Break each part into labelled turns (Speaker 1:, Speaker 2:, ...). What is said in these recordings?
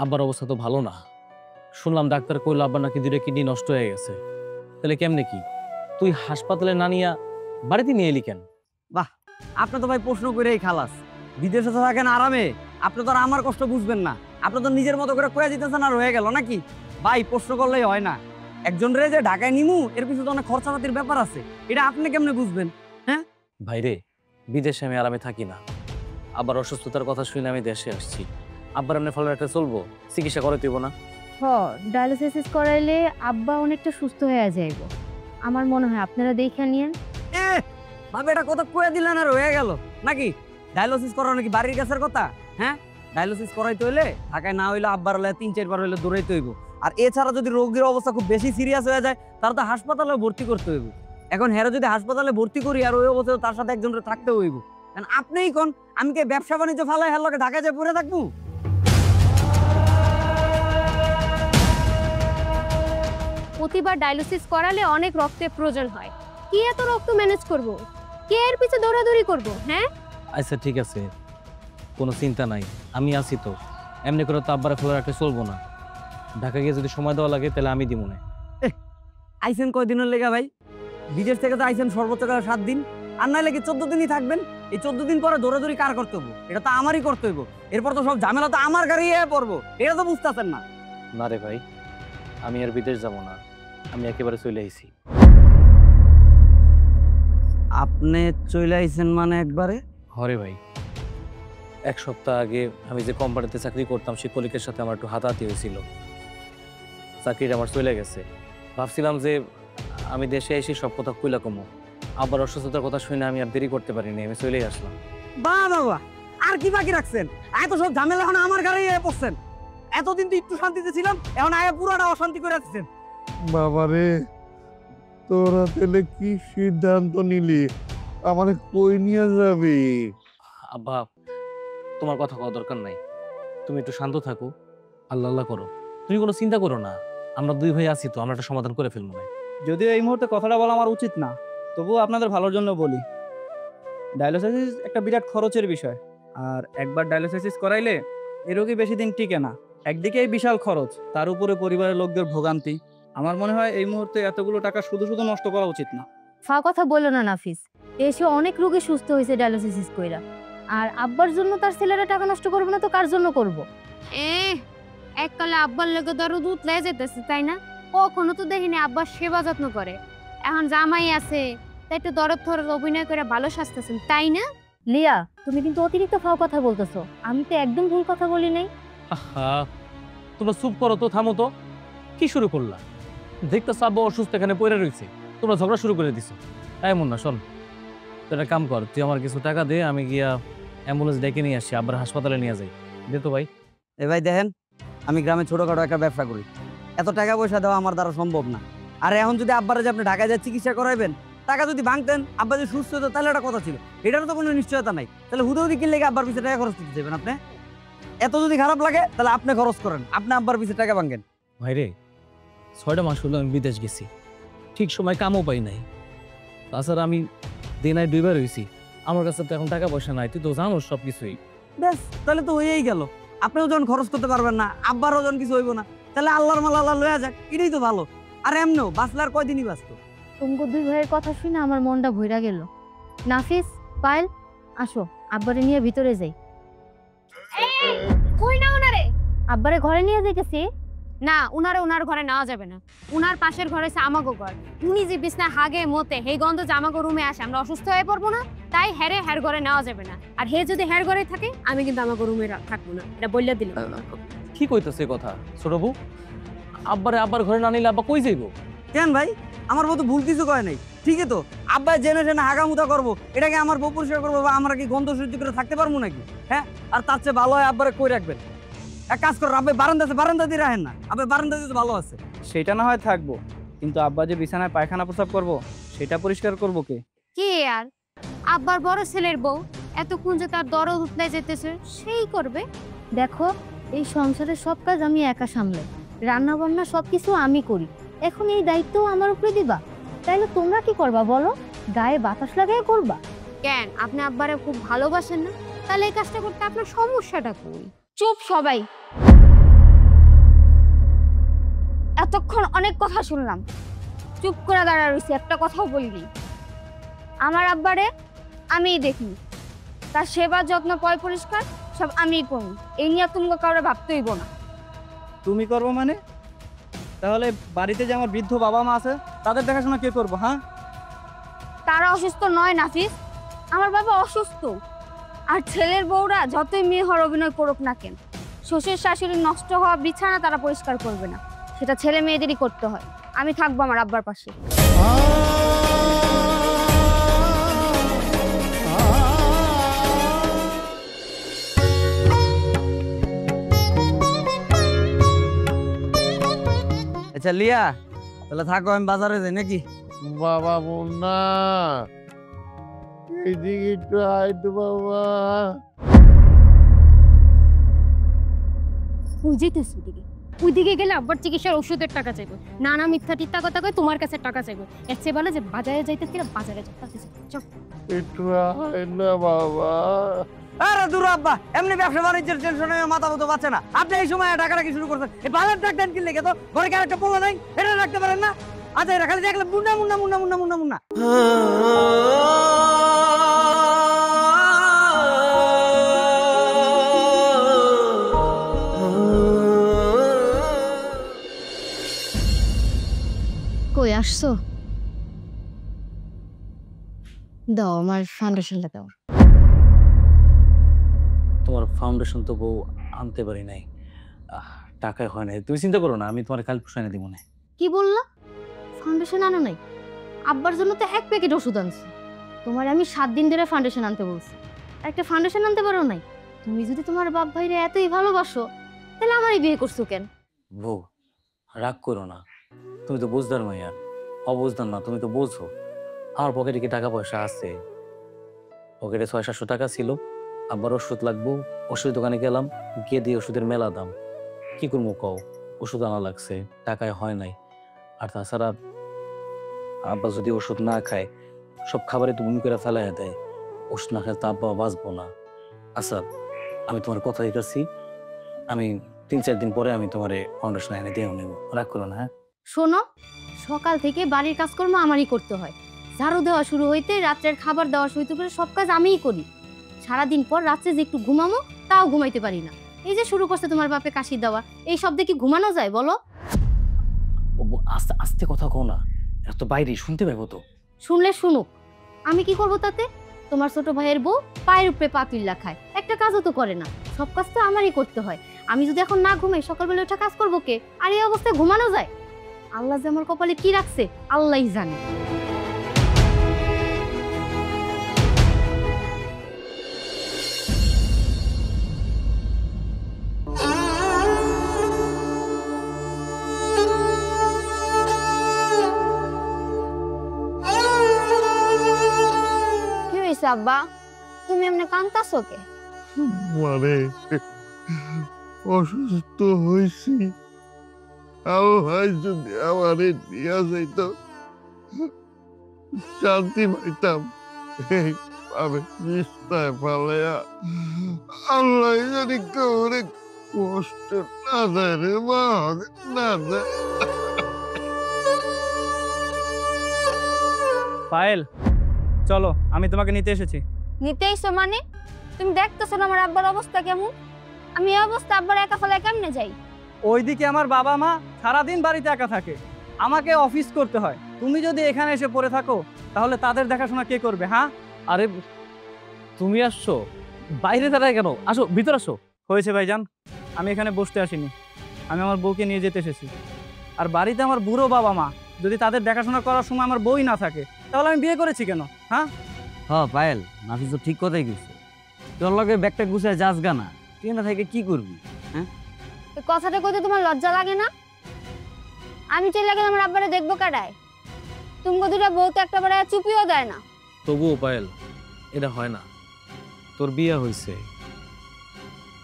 Speaker 1: আব্বার অবস্থা তো ভালো না। শুনলাম ডাক্তার কইল আব্বার নাকি 2টা কিডনি নষ্ট হয়ে গেছে। তাহলে কেমনে কি তুই হাসপাতালে না নিয়া বাড়িতে নিয়ে এলি কেন?
Speaker 2: বাহ, আপনি তো ভাই প্রশ্ন করেই খালাস। বিদেশে তো থাকেন আরামে, আপনি তো আর আমার কষ্ট বুঝবেন না। আপনি তো নিজের মতো করে কয়ে দিতেছেন আর হয়ে গেল নাকি? ভাই প্রশ্ন করলেই হয় না। একজন রে যে ঢাকায় নিমু এর পিছনে তো অনেক খরচাপাতির ব্যাপার আছে, এটা আপনি কেমনে বুঝবেন?
Speaker 1: ভাইরে, বিদেশে আমি আরামে থাকি না। আবার অসুস্থতার কথা শুনে আমি দেশে আসছি। আব্বার এমনি ফলে একটা চলবো, চিকিৎসা করে দিব না?
Speaker 3: ডায়ালিসিস করাইলে আব্বা অনেকটা সুস্থ হয়ে যাইব। আমার মনে হয় আপনারা দেখে নিয়েন।
Speaker 2: ভাবে এটা কথা কয়ে দিলেন আর হয়ে গেল নাকি? ডায়ালিসিস করানো নাকি বাড়ির কাছের কথা? হ্যাঁ, ডায়ালিসিস করাইতে হইলে ঢাকায় না হইলে আব্বার হলে 3-4 বার হইলে দৌড়াইতে হইব। আর এছাড়া যদি রোগীর অবস্থা খুব বেশি সিরিয়াস হয়ে যায় তাহলে তো হাসপাতালে ভর্তি করতে হইব। এখন হেরা যদি হাসপাতালে ভর্তি করি আর ওই অবস্থায় তার সাথে একজনের থাকতে হইব, কারণ আপনিই কোন আমি কি ব্যবসা বাণিজ্য ফালাই হেলোকে ঢাকায় যায় পড়ে থাকবো?
Speaker 3: প্রতিবার ডায়ালিসিস করালে অনেক রক্তের প্রয়োজন হয়। কি এত রক্ত ম্যানেজ করব? কে এর পিছে দৌড়াদৌড়ি করব? হ্যাঁ,
Speaker 1: আচ্ছা ঠিক আছে, কোনো চিন্তা নাই, আমি আছি তো। এমনি করে তো আব্বারে ফেলে রাখলে চলবো না। ঢাকা গিয়ে যদি সময় দেওয়া লাগে তাহলে আমি দিব না।
Speaker 2: আইসেন কয়দিনের লেগা ভাই? বিদেশ থেকে তো আইসেন সর্বোচ্চ 7 দিন, আর নাইলে কি 14 দিনই থাকবেন? এই 14 দিন পরে দৌড়াদৌড়ি কার করতে হইব? এটা তো আমারই করতে হইব। এরপর তো সব ঝামেলা তো আমার গাড়ি পড়বো, এটা তো বুঝতেছেন না।
Speaker 1: না রে ভাই, আমি আর বিদেশ যাব না, আমি একেবারে চলে আইছি।
Speaker 2: আপনি চলে আইছেন মানে একবারে?
Speaker 1: হরে ভাই, 1 সপ্তাহ আগে আমি যে কোম্পানিতে চাকরি করতাম সেই কলিকের সাথে আমার একটু হাতাহাতি হয়েছিল। চাকরিটা আমার চলে গেছে। ভাবছিলাম যে আমি দেশে এসে সব কথা কইলা কমো। আবার অসুস্থতার কথা শুনে আমি আর দেরি করতে পারিনি, আমি চলেই আসলাম।
Speaker 2: বাহ বাবা, আর কি বাকি রাখছেন? এত সব ঝামেলা এখন আমার গাড়ি পড়ছেন। এতদিন তো একটু শান্তিতে ছিলাম, এখন আয়া পুরোটা অশান্তি করে আসছেন।
Speaker 4: বাবারে, তোরা তাহলে কি সিদ্ধান্ত নিলি? আমারে কই নিয়ে যাবি?
Speaker 1: আব্বা, তোমার কথা কওয়া দরকার নাই, তুমি একটু শান্ত থাকো, আল্লাহ আল্লাহ করো। তুমি কোনো চিন্তা করো না, আমরা 2 ভাই আছি তো, আমরা একটা সমাধান করে ফেলবো না।
Speaker 5: যদিও এই মুহূর্তে কথাটা বলা আমার উচিত না, তবুও আপনাদের ভালোর জন্য বলি। ডায়ালিসিস একটা বিরাট খরচের বিষয়, আর একবার ডায়ালিসিস করাইলে এ রোগী বেশি দিন টিকে না। একদিকেই বিশাল খরচ, তার উপরে পরিবারের লোকদের ভোগান্তি। আমার মনে হয় এই মুহূর্তে এতগুলো টাকা শুধু শুধু নষ্ট করা উচিত না।
Speaker 3: ফা কথা বললো না নাফিস। দেশে অনেক রোগী সুস্থ হয়েছে ডায়ালিসিস কইরা। আর আব্বার জন্য তার ছেলেরা টাকা নষ্ট করবে না তো কার জন্য করব? এককালে আব্বার লেগে দরদ উতলে যেতেছে, তাই না? কখনো তো দেখিনি আব্বার সেবা যত্ন করে। এখন জামাই আছে তাই একটু দরদ থরদ অভিনয় করে ভালো সাজতেছেন, তাই না? লিয়া, তুমি কিন্তু অতিরিক্ত ফাও কথা বলতেছো। আমি তো একদম ভুল কথা বলি নাই।
Speaker 1: আহা, তোমরা চুপ করো তো, থামো তো। কি শুরু করলা? দেখতেছ আব্বা অসুস্থ, এখানে পড়ে রয়েছে, তোমরা ঝগড়া শুরু করে দিছো। এমন না, শোন, তুই একটা কাম কর, তুই আমার কিছু টাকা দে, আমি গিয়া অ্যাম্বুলেন্স ডেকে নিয়ে আসি, আব্বার হাসপাতালে নিয়ে যাই। দে তো ভাই।
Speaker 2: এ ভাই দেখেন, আমি গ্রামে ছোটখাটো একটা ব্যবসা করি, এত টাকা পয়সা দেওয়া আমার দ্বারা সম্ভব না। আর এখন যদি আব্বারে যে আপনি ঢাকায় যা চিকিৎসা করাইবেন, টাকা যদি ভাঙতেন, আব্বা যদি সুস্থ হতো তাহলে একটা কথা ছিল। এটারও তো কোনো নিশ্চয়তা নাই। তাহলে হুদৌদি কিনলে আব্বার পিছিয়ে টাকা খরচ করতে যাবেন আপনি? এত যদি খারাপ লাগে তাহলে আপনি খরচ করেন, আপনি আব্বার পিছিয়ে টাকা ভাঙেন।
Speaker 1: ভাইরে, 6টা মাস হলো আমি বিদেশ গেছি, ঠিক সময় কামও পাই নাই। তাছাড়া আমি দিনায় 2 বার হয়েছি, আমার কাছে তো এখন টাকা পয়সা নাই, তুই তো জানো সব কিছুই।
Speaker 2: ব্যাস, তাহলে তো হয়েই গেল। আপনিও যখন খরচ করতে পারবেন না, আব্বারও যখন কিছু হইব না, তাহলে আল্লাহর মাল আল্লাহ লয়া যাক, এটাই তো ভালো। আর এমনও বাঁচলে আর কয়দিনই বাঁচত।
Speaker 3: তোমাকে 2 ভাইয়ের কথা শুনে আমার মনটা ভইরা গেল। নাফিস, পায়েল, আসো আব্বারে নিয়ে ভিতরে যাই। কই না উনারে? আব্বারে ঘরে নিয়ে যাইতেছি। না, উনারে উনার ঘরে নেওয়া যাবে না। উনার পাশের ঘরে আছে আমাগো ঘর। উনি যে বিছনা হাগে মতে সেই গন্ধ যে আমাগো রুমে আসে, আমরা অসুস্থ হয়ে পড়বো না। তাই হেরে হের ঘরে নেওয়া যাবে না। আর হে যদি হের ঘরে থাকে, আমি কিন্তু আমাগো রুমে থাকবো না, এটা বললে দিলাম।
Speaker 1: কি কইতেছে কথা ছোট বউ? আব্বারে আব্বার ঘরে না নিলে আব্বা কই যাইবো?
Speaker 2: কেন ভাই, আমার বউ তো ভুল কিছু কয় নাই। ঠিকই তো, আব্বা জেনে জেনে হাগামুতা করবো, এটাকে আমার বউ পরিষ্কার করবো বা আমরা কি গন্ধ সহ্য করে থাকতে পারবো নাকি? হ্যাঁ, আর তার চেয়ে ভালো হয় আব্বারে কই রাখবেন। এক কাজ করো, আব্বা বারান্দা দিয়ে রাখেন না, আব্বা বারান্দা দিয়ে তো ভালো আছে।
Speaker 5: সেটা না হয় থাকবো, কিন্তু আব্বা যে বিছানায় পায়খানা প্রস্রাব করবো সেটা পরিষ্কার করবো কে?
Speaker 3: কে আর? আব্বার বড় ছেলের বউ, এতক্ষণ যে তার দরদ উতলে যেতেছে সেই করবে। দেখো, এই সংসারের সব কাজ আমি একা সামলাই, রান্না বান্না সবকিছু আমি করি। এখন এই দায়িত্ব আমার উপরে দিবা, তাইলে তোমরা কি করবা বলো? গায়ে বাতাস লাগাই করবা? কেন, আপনি আব্বারে খুব ভালোবাসেন না? তাহলে এই কাজটা করতে আপনার সমস্যাটা কই? চুপ সবাই। এতক্ষণ অনেক কথা শুনলাম, চুপ করে দাঁড়া রয়েছি, একটা কথাও বলিনি। আমার আব্বারে আমিই দেখি, তার সেবা যত্ন পয় পরিষ্কার সব আমিই করি। এই নিয়ে তুমি কাউরে ভাবতেই না।
Speaker 5: তুমি করবো মানে? তাহলে বাড়িতে যে আমার বৃদ্ধ বাবা মা আছে তাদের দেখাশোনা কে করবো? হ্যাঁ,
Speaker 3: তারা অসুস্থ নয় নাফিস, আমার বাবা অসুস্থ। আর ছেলের বউরা যতই মেয়ে হওয়ার অভিনয় করুক না কেন, শ্বশুর শাশুড়ি নষ্ট হওয়া বিছানা তারা পরিষ্কার করবে না, সেটা ছেলে মেয়েদেরই করতে হয়। আমি থাকবো আমার আব্বার পাশে।
Speaker 2: আচ্ছা লিয়া, তাহলে থাকো, আমি বাজারে যাই নাকি?
Speaker 4: বাবা মুন্না, এইদিকে একটু আইতো বাবা।
Speaker 3: ওই যেতেছি ওদিকে, ওইদিকে গেলে আব্বার চিকিৎসার ওষুধের টাকা চাইবো। নানা মিথ্যা টিথ্যা কথা কয় তোমার কাছে টাকা চাইবো। এর চেয়ে ভালো যে বাজারে যাইতে বাজারে যাইতে।
Speaker 4: একটু আয় না বাবা।
Speaker 2: আরে দূর আব্বা, এমনি ব্যবসা বাণিজ্যের টেনশনে মাথা মতো পাচ্ছে না। আপনি এই সময় টাকা রাখি শুরু করছেন, এই বাজার টাকা দেন কিনলে তো ঘরে কি আরেকটা পোলা নাই, এটা রাখতে পারেন না? আচ্ছা এটা খালি দেখলে মুন্না মুন্না মুন্না মুন্না মুন্না মুন্না।
Speaker 3: কই আসছো? দাও আমার ফাউন্ডেশনটা দাও।
Speaker 1: তোমার ফাউন্ডেশন তো বউ আনতে পারি নাই, টাকায় হয় নাই। তুমি চিন্তা করো না, আমি তোমার কাল পুষাই দিব না।
Speaker 3: কি বললা? ফাউন্ডেশন আনো নাই? আব্বার জন্য তো 1 প্যাকেট ওষুধ আনছি। তোমার আমি 7 দিন ধরে ফাউন্ডেশন আনতে বলছি, একটা ফাউন্ডেশন আনতে পারো নাই? তুমি যদি তোমার বাপ ভাইরে এতই ভালোবাসো তাহলে আমারই বিয়ে করছো কেন?
Speaker 1: বউ রাগ করো না, তুমি তো বুঝদার মাইয়া, অবুঝদার না, তুমি তো বোঝো। আমার পকেটে কি টাকা পয়সা আছে? পকেটে 600-700 টাকা ছিল, আবার ওষুধ লাগবো, ওষুধ দোকানে গেলাম, গিয়ে দিয়ে ওষুধের মেলা দাম। কি করবো কও, ওষুধ আনা লাগছে, টাকায় হয় নাই। আর তাছাড়া আব্বা যদি ওষুধ না খায়, সব খাবারে তো বমি করে ফেলাই দেয়। ওষুধ না খায় তো আব্বা বাঁচবো না। আচ্ছা আমি তোমার কথা দিতেছি, আমি 3-4 দিন পরে আমি তোমার ফাউন্ডেশন এনে দিয়ে নেব, রাগ করো না। হ্যাঁ
Speaker 3: শোনো, সকাল থেকে বাড়ির কাজকর্ম আমারই করতে হয়। ঝাড়ু দেওয়া শুরু হইতে রাত্রের খাবার দেওয়া শুরু করে সব কাজ আমিই করি। সারাদিন পর রাত্রে যে একটু ঘুমামো তাও ঘুমাইতে পারি না। এই যে শুরু করছে তোমার বাপে কাশি দেওয়া, এই শব্দে কি ঘুমানো যায় বলো?
Speaker 1: আস্তে আস্তে কথা কও না, এত বাইরে শুনতে পাবো তো।
Speaker 3: শুনলে শুনুক, আমি কি করব তাতে? তোমার ছোট ভাইয়ের বউ পায়ের উপরে পা তুল্লা খায়, একটা কাজও তো করে না। সব কাজ তো আমারই করতে হয়। আমি যদি এখন না ঘুমাই সকালবেলা ওঠা কাজ করবো কে? আর এই অবস্থায় ঘুমানো যায়? আল্লাহ যে আমার কপালে কি রাখছে আল্লাহই জানে। কি হয়েছে আব্বা, তুমি এমনি কাঁদতাছো কে?
Speaker 4: মানে অসুস্থ হয়েছি, আল্লাহ যদি আমারে দিয়া যাইত শান্তি পাইতাম। আমি নিস্তায় পালাইয়া আল্লাহ যদি কেউরে কষ্ট না দেয় রে মা, না দেয়।
Speaker 5: পায়েল চলো, আমি তোমাকে নিতে এসেছি।
Speaker 3: নিতে এসো মানে? তুমি দেখতেছো না আমার আব্বার অবস্থা কেমন? আমি এই অবস্থা আব্বার একা ফেলে কেমনে যাই?
Speaker 5: ওইদিকে আমার বাবা মা সারাদিন বাড়িতে একা থাকে, আমাকে অফিস করতে হয়। তুমি যদি এখানে এসে পড়ে থাকো তাহলে তাদের দেখাশোনা কে করবে? হ্যাঁ,
Speaker 1: আরে তুমি আসছো, বাইরে দাঁড়ায় কেন? আসো ভিতর আসো।
Speaker 5: হয়েছে ভাইজান, আমি এখানে বসতে আসিনি, আমি আমার বউকে নিয়ে যেতে এসেছি। আর বাড়িতে আমার বুড়ো বাবা মা, যদি তাদের দেখাশোনা করার সময় আমার বউই না থাকে তাহলে আমি বিয়ে করেছি কেন? হ্যাঁ
Speaker 2: হ্যাঁ পায়েল, নাফিস তো ঠিক কথাই গেছে। তোর লগে ব্যাগটা গুছায় যাস গানা, তুই না থেকে কি করবি?
Speaker 3: এই কথাটা কইতে তোমার লজ্জা লাগে না? আমি চলে গেলে আমার আব্বারে দেখবো কাটায়? তুমি দুটা বউ তো একটা বারে চুপিও দেয় না।
Speaker 1: তবুও পায়েল, এটা হয় না। তোর বিয়ে হয়েছে,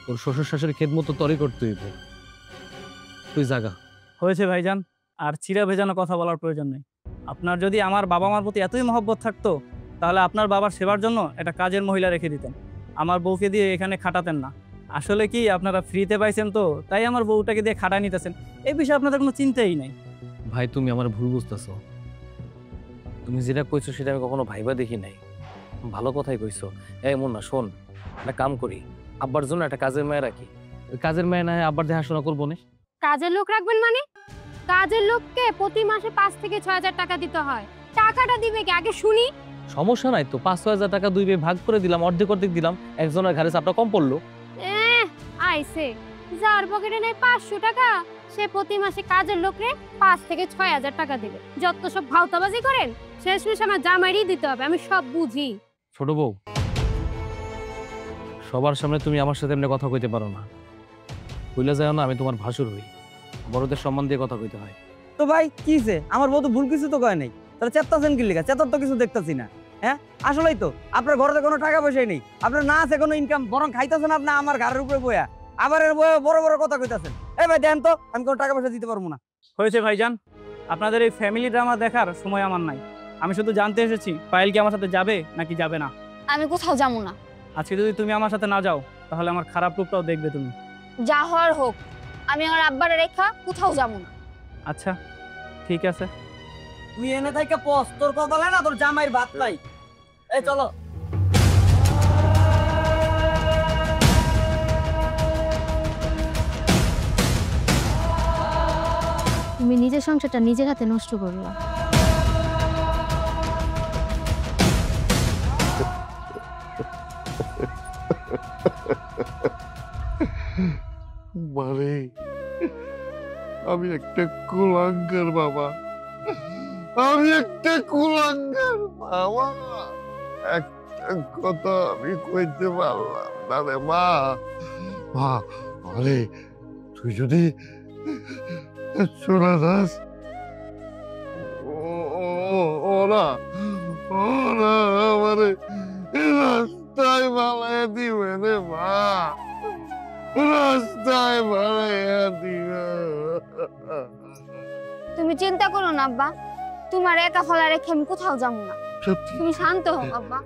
Speaker 1: তোর শ্বশুর শাশুড়ি খেদমতো তরি করতে হইব। তুই জাগা।
Speaker 5: হয়েছে ভাইজান, আর চিরা ভেজানো কথা বলার প্রয়োজন নেই। আপনার যদি আমার বাবা মার প্রতি এতই মহব্বত থাকতো তাহলে আপনার বাবার সেবার জন্য একটা কাজের মহিলা রেখে দিতেন, আমার বউকে দিয়ে এখানে খাটাতেন না। আসলে কি আপনারা ফ্রিতে পাইছেন তো, তাই আমার বউটাকে দিয়ে খাটায় নিতেছেন। এই বিষয়ে আপনাদের কোনো চিন্তাই নাই।
Speaker 1: ভাই তুমি আমার ভুল বুঝতেছো। তুমি যেটা কইছো সেটা আমি কখনো ভাইবা দেখি নাই। ভালো কথাই কইছো। এই মুন্না শোন, একটা কাম করি, আব্বার জন্য একটা কাজের মেয়ে রাখি। ওই কাজের মেয়ে না হয় আব্বার দেখাশোনা করবো না।
Speaker 3: কাজের লোক রাখবেন মানে? কাজের লোককে প্রতি মাসে 5 থেকে 6,000 টাকা দিতে হয়। টাকাটা দিবে কি আগে শুনি?
Speaker 1: সমস্যা নাই তো, 5-6 হাজার টাকা দুই ভাগ করে দিলাম, অর্ধেক অর্ধেক দিলাম, একজনের ঘাড়ে চাপটা কম পড়লো।
Speaker 3: আইছে যার পকেটে নাই 500 টাকা, সে প্রতি মাসে কাজের লোকরে 5 থেকে 6,000 টাকা দিবে। যত সব ভাওতাবাজি করেন, শেষমেশ আমার জামাইরই দিতে হবে। আমি সব বুঝি।
Speaker 1: ছোট বউ, সবার সামনে তুমি আমার সাথে এমনি কথা কইতে পারো না। কইলা যায় না আমি তোমার ভাসুর হই, বড়দের সম্মান দিয়ে কথা কইতে হয়।
Speaker 2: তো ভাই কিছে, আমার বউ তো ভুল কিছু তো কয় নাই, তাহলে চেপ্তাছেন কি লিখা? চেতার তো কিছু দেখতাছি না। হ্যাঁ আসলেই তো আপনার ঘরে কোনো টাকা পয়সাই নেই, আপনার না আছে কোনো ইনকাম, বরং খাইতেছেন আপনি আমার ঘরের উপরে বয়া, আবার এর বয়ে বড় বড় কথা কইতাছেন। এই ভাই দেন তো, আমি কোনো টাকা পয়সা দিতে পারবো না।
Speaker 5: হয়েছে ভাইজান, আপনাদের এই ফ্যামিলি ড্রামা দেখার সময় আমার নাই। আমি শুধু জানতে এসেছি পায়েল কি আমার সাথে যাবে নাকি যাবে না।
Speaker 3: আমি কোথাও যাবো না।
Speaker 5: আজকে যদি তুমি আমার সাথে না যাও তাহলে আমার খারাপ রূপটাও দেখবে তুমি।
Speaker 3: যা হওয়ার হোক, আমি আমার আব্বারে রেখা কোথাও যাবো না।
Speaker 5: আচ্ছা ঠিক আছে।
Speaker 2: তুই এনে থাইকা পস, তোর কপালে না তোর জামাইয়ের ভাত নাই। এই চলো।
Speaker 3: তুমি নিজের সংসারটা নিজের হাতে নষ্ট করলা।
Speaker 4: মানে আমি একটা কুলাঙ্গার বাবা, আমি একটা কুলাঙ্গার বাবা। একটা কথা আমি কইতে পারলাম না রে মা। মা আরে তুই যদি শোনা যাস, ওরা আমারে রাস্তায় বানায় দিবে রে মা, রাস্তায় বানাইয়া দিবে।
Speaker 3: তুমি চিন্তা করো না আব্বা, তোমার একা ফলা রেখে আমি কোথাও যাবো না।
Speaker 4: সত্যি
Speaker 3: তুমি শান্ত হও আব্বা।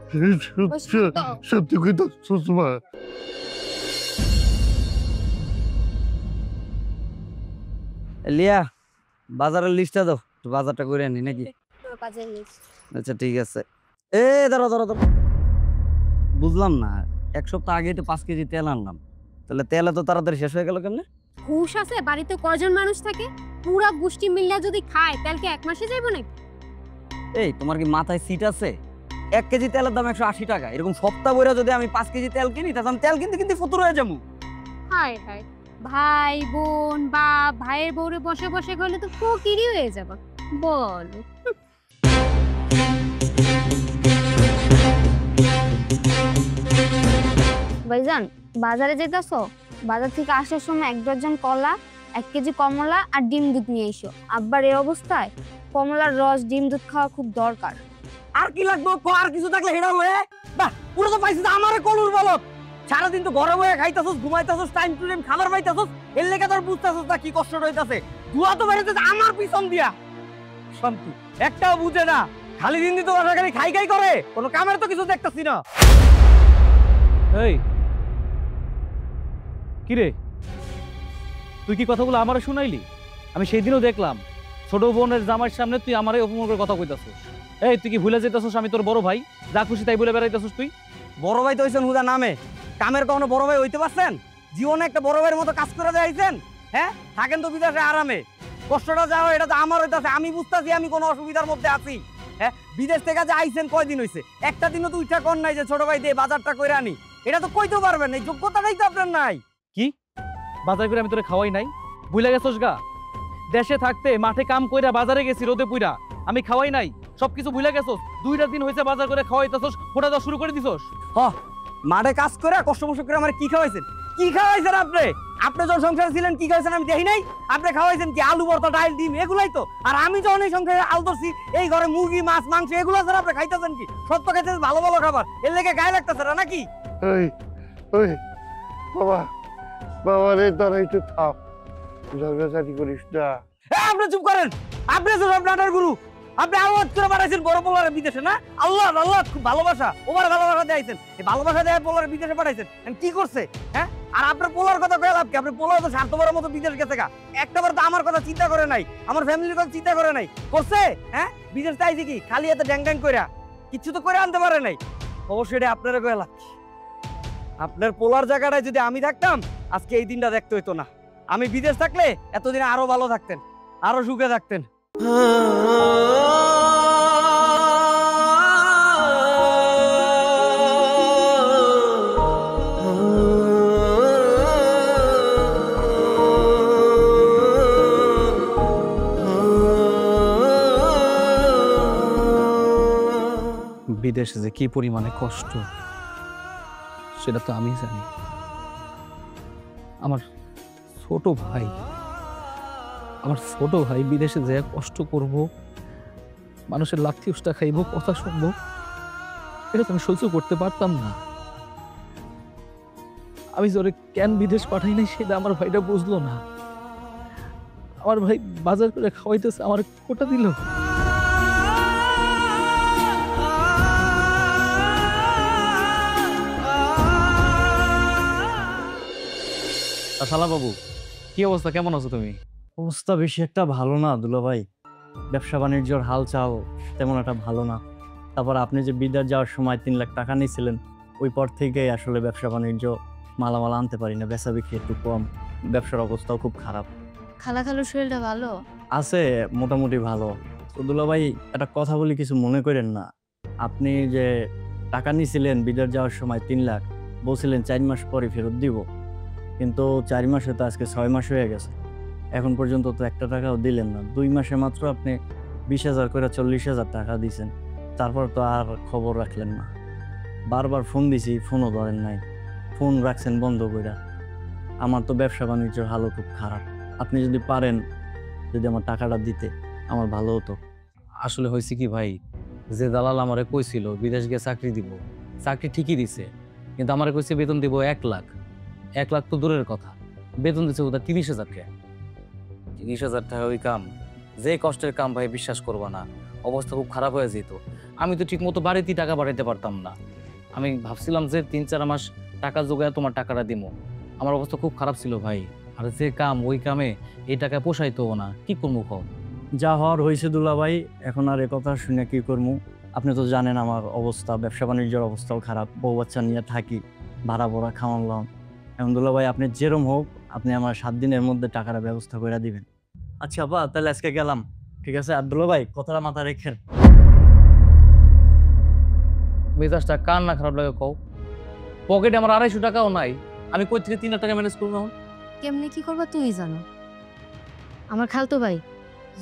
Speaker 4: সত্যি সত্যি কইতা সুষমা।
Speaker 2: লিয়া বাজারের লিস্টটা দাও, বাজারটা করে আনি নাকি?
Speaker 3: কাজের লিস্ট।
Speaker 2: আচ্ছা ঠিক আছে। এ ধরো ধরো ধরো, বুঝলাম না, 1 সপ্তাহ আগে তো 5 কেজি তেল আনলাম, তাহলে তেল এত তাড়াতাড়ি শেষ হয়ে গেল কেমনে?
Speaker 3: হুশ আছে? বাড়িতে কয়জন মানুষ থাকে? পুরা গোষ্ঠী মিল্লা যদি খায় তেল কি 1 মাসে যাইব নাকি?
Speaker 2: এই তোমার কি মাথায় সিট আছে? 1 কেজি তেলের দাম 180 টাকা, এরকম সপ্তাহ বইরা যদি আমি 5 কেজি তেল কিনি, তাহলে আমি তেল কিনতে কিনতে ফতুর হয়ে যাবো।
Speaker 3: হায় হায়, ভাই বোন বা ভাইয়ের বউরে বসে বসে গেলে তো ফকিরই হয়ে যাবে। বলো ভাইজান, বাজারে যেতেছো? বাজার থেকে আসার সময় 1 ডজন কলা, 1 কেজি কমলা আর ডিম দুধ নিয়ে এসো। আব্বার এই অবস্থায় কমলার রস ডিম দুধ খাওয়া খুব দরকার।
Speaker 2: আর কি লাগবে? আর কিছু থাকলে হেডা লয়ে বাহ, পুরো তো পাইছিস আমারে কলুর বলত। সারাদিন তো ঘরে বয়ে খাইতাছস, ঘুমাইতাছস, টাইম টু টাইম খাবার পাইতাছস, এর লেগে তোর বুঝতাছস না কি কষ্ট হইতাছে। দুয়া তো বেরোতেছে আমার পিছন দিয়া। শান্তি একটাও বুঝে না, খালি দিন দিন তো খালি খাই খাই করে, কোনো কামের তো কিছু দেখতাছি না।
Speaker 1: এই কিরে, তুই কি কথাগুলো আমারে শুনাইলি? আমি সেই দিনও দেখলাম ছোট বোনের জামাইয়ের সামনে তুই আমারে অপমান করে কথা কইতাছিস। এই তুই কি ভুলে যেতেছিস আমি তোর বড় ভাই? যা খুশি তাই বলে বেড়াইতেছিস তুই।
Speaker 2: বড় ভাই তো হইছেন হুদা নামে, কামের কখনো বড় ভাই হইতে পারছেন? জীবনে একটা বড় ভাইয়ের মতো কাজ করে যাইছেন? হ্যাঁ থাকেন তো বিদেশে আরামে, কষ্টটা যাও এটা তো আমার হইতাছে, আমি বুঝতাছি আমি কোনো অসুবিধার মধ্যে আছি। হ্যাঁ বিদেশ থেকে যে আইছেন কয়দিন হইছে? একটা দিনও তো উঠা কর নাই যে ছোট ভাই দিয়ে বাজারটা করে আনি, এটা তো কইতেও পারবেন, এই যোগ্যতাটাই তো আপনার নাই।
Speaker 1: কি বাজার করে আমি তোরে খাওয়াই নাই? বুইলা গেছস গা? দেশে থাকতে মাঠে কাম কইরা বাজারে গেছি রোদে পুইরা, আমি খাওয়াই নাই? সবকিছু ভুলে গেছস? 2টা দিন হইছে বাজার করে খাওয়াইতাছস, ফোটা দেওয়া শুরু করে দিছস।
Speaker 2: মাঠে কাজ করে কষ্ট মষ্ট করে আমার কি খাওয়াইছেন? কি খাওয়াইছেন আপনি? আপনি যখন সংসারে ছিলেন কি খাওয়াইছেন আমি দেখি নাই? আপনি খাওয়াইছেন কি আলু ভর্তা, ডাল, ডিম, এগুলাই তো। আর আমি যখন এই সংসারে আল ধরছি, এই ঘরে মুরগি, মাছ, মাংস এগুলো ছাড়া আপনি খাইতেছেন কি? সত্য খাইতেছেন ভালো ভালো খাবার, এর লেগে গায়ে লাগতেছে না নাকি?
Speaker 4: ওই ওই বাবা, বাবা রে তোরা একটু থাম, ঝগড়াঝাটি করিস না।
Speaker 2: আপনি চুপ করেন, আপনি তো সব নাটার গুরু। আপনি আওয়াজ করে পাঠাইছেন বড় পোলারে বিদেশে, না? আল্লাহ আল্লাহ খুব ভালোবাসা, ওভার ভালোবাসা দিয়েছেন, এই ভালোবাসা দেওয়ার পোলারে বিদেশে পাঠাইছেন। কি করছে? হ্যাঁ আর আপনার পোলার কথা কয়ে লাভ কি? আপনি পোলার তো স্বার্থপরের মতো বিদেশ গেছে গা, একটাবার তো আমার কথা চিন্তা করে নাই, আমার ফ্যামিলির কথা চিন্তা করে নাই। করছে? হ্যাঁ, বিদেশ চাইছে কি খালি এত ড্যাং ড্যাং কইরা কিচ্ছু তো করে আনতে পারে নাই। অবশ্যই এটা আপনারা কয়ে লাভ কি? আপনার পোলার জায়গাটায় যদি আমি থাকতাম আজকে এই দিনটা দেখতে হইতো না। আমি বিদেশ থাকলে এতদিন আরো ভালো থাকতেন, আরো সুখে থাকতেন।
Speaker 1: বিদেশে যে কি পরিমাণে কষ্ট সেটা তো আমি জানি। আমার ছোট ভাই বিদেশে যে কষ্ট করব, মানুষের লাথি উষ্টা খাইব, কথা শুনবো, এটা তো আমি সহ্য করতে পারতাম না। আমি জোরে কেন বিদেশ পাঠাই নাই সেটা আমার ভাইটা বুঝলো না। আমার ভাই বাজার করে খাওয়াইতেছে, আমার কোটা দিল। শালা বাবু, কি অবস্থা, কেমন আছো তুমি?
Speaker 6: অবস্থা বেশি একটা ভালো না দুলা ভাই। ব্যবসা বাণিজ্যর হাল চাল তেমন একটা ভালো না। তারপর আপনি যে বিদেশ যাওয়ার সময় 3 লাখ টাকা নিয়েছিলেন, ওই পর থেকে আসলে ব্যবসা বাণিজ্য মালামাল আনতে পারি না, বেচা বিক্রি একটু কম, ব্যবসার অবস্থাও খুব খারাপ
Speaker 3: খালার শরীরটা ভালো?
Speaker 6: আছে, মোটামুটি ভালো। তো দুলা ভাই একটা কথা বলি, কিছু মনে করেন না। আপনি যে টাকা নিয়েছিলেন বিদেশ যাওয়ার সময় 3 লাখ, বলছিলেন 4 মাস পরে ফেরত দিব, কিন্তু 4 মাসে তো আজকে 6 মাস হয়ে গেছে, এখন পর্যন্ত তো একটা টাকাও দিলেন না। 2 মাসে মাত্র আপনি 20,000 করে 40,000 টাকা দিয়েছেন, তারপর তো আর খবর রাখলেন না। বারবার ফোন দিছি, ফোনও ধরেন নাই, ফোন রাখছেন বন্ধ কইরা। আমার তো ব্যবসা বাণিজ্যের হালও খুব খারাপ। আপনি যদি পারেন, যদি আমার টাকাটা দিতে আমার ভালো হতো।
Speaker 1: আসলে হয়েছে কি ভাই, যে দালাল আমারে কইছিল বিদেশ গিয়ে চাকরি দিব, চাকরি ঠিকই দিছে, কিন্তু আমারে কইছে বেতন দিব 1 লাখ। 1 লাখ তো দূরের কথা, বেতন দিচ্ছে ওটা 30,000 টাকা। 30,000 টাকা ওই কাম, যে কষ্টের কাম ভাই বিশ্বাস করবা না, অবস্থা খুব খারাপ হয়ে যেত। আমি তো ঠিক মতো বাড়িতেই টাকা বাড়াইতে পারতাম না। আমি ভাবছিলাম যে 3-4 মাস টাকা জোগায় তোমার টাকাটা দিমো। আমার অবস্থা খুব খারাপ ছিল ভাই, আর যে কাম ওই কামে এই টাকা পোষাইতো না, কি করবো কও?
Speaker 6: যা হওয়ার হয়েছে দুলা ভাই, এখন আর এ কথা শুনে কি করবো? আপনি তো জানেন আমার অবস্থা, ব্যবসা বাণিজ্যের অবস্থাও খারাপ, বউ বাচ্চা নিয়ে থাকি, ভাড়া ভরা খাওয়ালাম। এখন দুলা ভাই আপনি যেরম হোক, আপনি আমার 7 দিনের মধ্যে টাকার ব্যবস্থা করে দিবেন। আচ্ছা বা তাহলে আজকে গেলাম, ঠিক আছে? আর দুলা ভাই কথাটা মাথা রেখেন।
Speaker 1: মেজাজটা কার না খারাপ লাগে কও? পকেটে আমার 250 টাকাও নাই, আমি কই থেকে 3 লাখ টাকা ম্যানেজ করবো?
Speaker 3: কেমনে কি করবা তুমি জানো। আমার খালতো ভাই,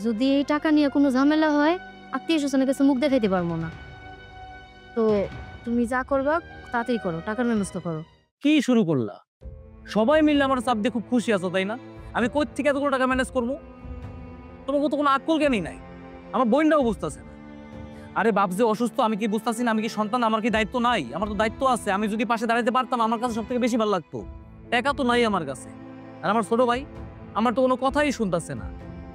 Speaker 3: যদি এই টাকা নিয়ে কোনো ঝামেলা হয়, আত্মীয় স্বজনের কাছে মুখ দেখাইতে পারবো না। তো তুমি যা করবা তাড়াতাড়ি করো, টাকার ব্যবস্থা করো।
Speaker 1: কি শুরু করলা? সবাই মিলে আমার চাপ দিয়ে খুব খুশি আছো তাই না? আমি কই থেকে এতগুলো টাকা ম্যানেজ করবো? তোমার তো কোনো আক্কল জ্ঞানই নাই, আমার বোনটাও বুঝতেছে না। আরে বাপ যে অসুস্থ আমি কি বুঝতেছি না? আমি কি সন্তান? আমার কি দায়িত্ব নাই? আমার তো দায়িত্ব আছে। আমি যদি পাশে দাঁড়াতে পারতাম আমার কাছে সব থেকে বেশি ভালো লাগতো। টাকা তো নাই আমার কাছে, আর আমার ছোট ভাই আমার তো কোনো কথাই শুনতেছে না।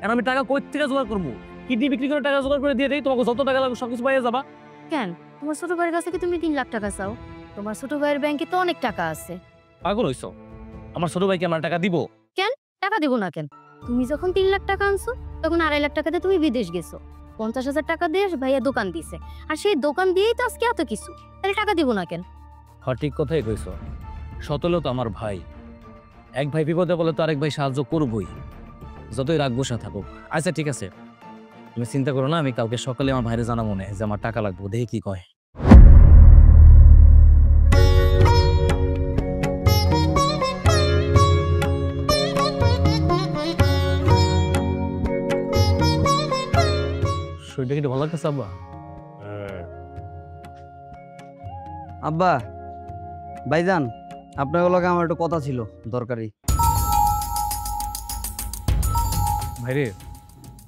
Speaker 1: আর আমি টাকা কই থেকে জোগাড় করবো? কিডনি বিক্রি করে টাকা জোগাড় করে দিয়ে দেই, তোমাকে যত টাকা লাগবে সবকিছু পাইয়ে যাবা।
Speaker 3: কেন তোমার ছোট ভাইয়ের কাছে কি তুমি 3 লাখ টাকা চাও? তোমার ছোট ভাইয়ের ব্যাংকে তো অনেক টাকা আছে।
Speaker 1: পাগল হইছো? আমার ছোট ভাইকে আমার টাকা দিব?
Speaker 3: টাকা দেবো না কেন? তুমি যখন 3 লাখ টাকা আনছো, তখন 2.5 লাখ টাকাতে তুমি বিদেশ গেছো। 50,000 টাকা দিয়ে ভাইয়া দোকান দিছে, আর সেই দোকান দিয়েই তো আজকে এত কিছু। তাহলে টাকা দিব না কেন?
Speaker 1: ঠিক কথাই কইছো। সতলে তো আমার ভাই, এক ভাই বিপদে বলে তো আরেক ভাই সাহায্য করবই, যতই রাগ বসা থাকুক। আচ্ছা ঠিক আছে, তুমি চিন্তা করো না, আমি কালকে সকালে আমার ভাইরে জানাবো না যে আমার টাকা লাগবে, দেখি কি কয়। শরীরটা কি ভালো লাগতেছে আব্বা?
Speaker 2: আব্বা, ভাইজান, আপনার লগে আমার একটু কথা ছিল দরকারি।
Speaker 1: ভাইরে,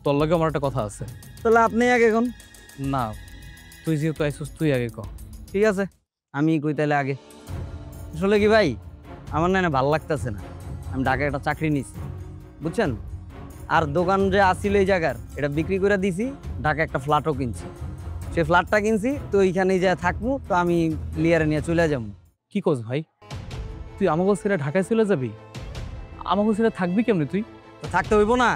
Speaker 1: তোর লগে আমার একটা কথা আছে।
Speaker 2: তাহলে আপনি আগে কোন?
Speaker 1: না, তুই যেহেতু আইসুস তুই আগে ক।
Speaker 2: ঠিক আছে, আমি কই তাহলে আগে। আসলে কি ভাই, আমার না ভালো লাগতেছে না। আমি ঢাকায় একটা চাকরি নিছি, বুঝছেন? আর দোকান যে আসছিল এই জায়গার, এটা বিক্রি করে দিছি, ঢাকা একটা ফ্ল্যাটও কিনছি। সেই ফ্ল্যাটটা কিনছি, তো এইখানেই যা থাকবো, তো আমি লিয়ারে নিয়ে চলে যাবো।
Speaker 1: কি কোস ভাই? তুই আমাকে ছেড়ে ঢাকায় চলে যাবি? আমাকে ছেড়ে থাকবি কেমনি তুই?
Speaker 2: তো থাকতে হইব না?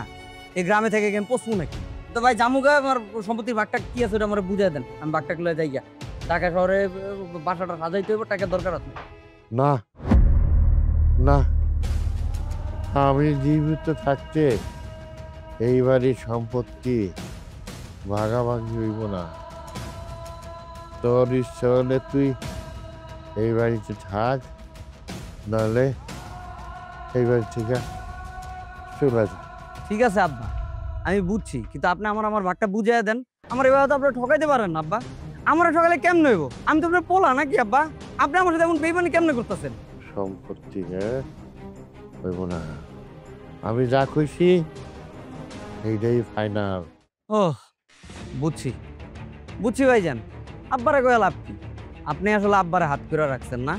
Speaker 2: এই গ্রামে থেকে কেমন পশু নাকি? তো ভাই জামুগা আমার সম্পত্তির ভাগটা কি আছে ওটা আমার বুঝিয়ে দেন, আমি ভাগটা লয়ে যাই গিয়া। ঢাকা শহরে বাসাটা সাজাইতে হইব, টাকার দরকার আছে।
Speaker 4: না না, আমি জীবিত থাকতে এই বাড়ির সম্পত্তি ভাগাভাগি হইব না। তোর ইচ্ছা হলে তুই এই বাড়িতে থাক, নাহলে এই বাড়ি থেকে চলে যা।
Speaker 2: ঠিক আছে আব্বা, আমি বুঝছি, কিন্তু আপনি আমার ভাগটা বুঝিয়ে দেন। আমার এবার তো আপনারা ঠকাইতে পারেন না আব্বা। আমার ঠকালে কেমন হইব? আমি তো আপনার পোলা নাকি আব্বা? আপনি আমার সাথে এমন বেইমানি কেমনে করতেছেন?
Speaker 4: সম্পত্তি হইব না, আমি যা কইছি এইটাই ফাইনাল।
Speaker 2: ও বুঝছি বুঝছি ভাইজান, আব্বারে কয়ে লাভ কি? আপনি আসলে আব্বারে হাত করে রাখছেন না।